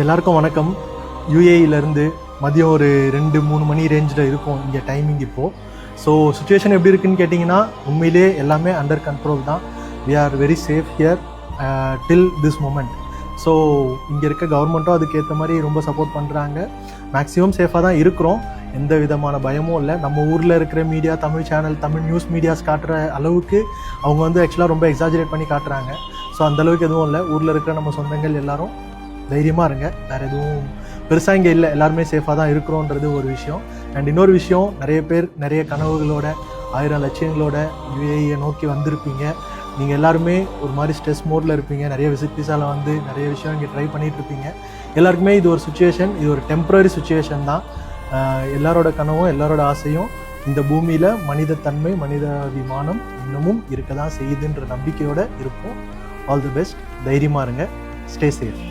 எல்லாருக்கும் வணக்கம். யூஏஇலேருந்து மதியம் ஒரு 2-3 மணி ரேஞ்சில் இருக்கும் இங்கே டைமிங் இப்போது. ஸோ சுச்சுவேஷன் எப்படி இருக்குன்னு கேட்டிங்கன்னா உண்மையிலே எல்லாமே அண்டர் கண்ட்ரோல் தான். We are very safe here till this moment. So இங்கே இருக்க கவர்மெண்ட்டும் அதுக்கேற்ற மாதிரி ரொம்ப சப்போர்ட் பண்ணுறாங்க. மேக்ஸிமம் சேஃபாக தான் இருக்கிறோம், எந்த விதமான பயமும் இல்லை. நம்ம ஊரில் இருக்கிற media, Tamil channel, Tamil news medias காட்டுற அளவுக்கு அவங்க வந்து ஆக்சுவலாக ரொம்ப எக்ஸாஜரேட் பண்ணி காட்டுறாங்க. ஸோ அந்தளவுக்கு எதுவும் இல்லை. ஊரில் இருக்கிற நம்ம சொந்தங்கள் எல்லாரும் தைரியமாக இருங்க. வேறு எதுவும் பெருசாக இங்கே இல்லை, எல்லாருமே சேஃபாக தான் இருக்கிறோன்றது ஒரு விஷயம். அண்ட் இன்னொரு விஷயம், நிறைய பேர் நிறைய கனவுகளோட 1000 லட்சியங்களோட யுஏஇயை நோக்கி வந்திருப்பீங்க. நீங்கள் எல்லாருமே ஒரு மாதிரி ஸ்ட்ரெஸ் மோடில் இருப்பீங்க. நிறைய விசிட் விசாவில் வந்து நிறைய விஷயம் இங்கே ட்ரை பண்ணிகிட்ருப்பீங்க. எல்லாருக்குமே இது ஒரு சுச்சுவேஷன், இது ஒரு டெம்ப்ரரி சுச்சுவேஷன் தான். எல்லாரோட கனவும் எல்லாரோட ஆசையும் இந்த பூமியில் மனிதத்தன்மை, மனிதாபிமானம் இன்னமும் இருக்க தான் செய்யுதுன்ற நம்பிக்கையோடு இருப்போம். All the best. தைரியமாக இருங்க. Stay safe.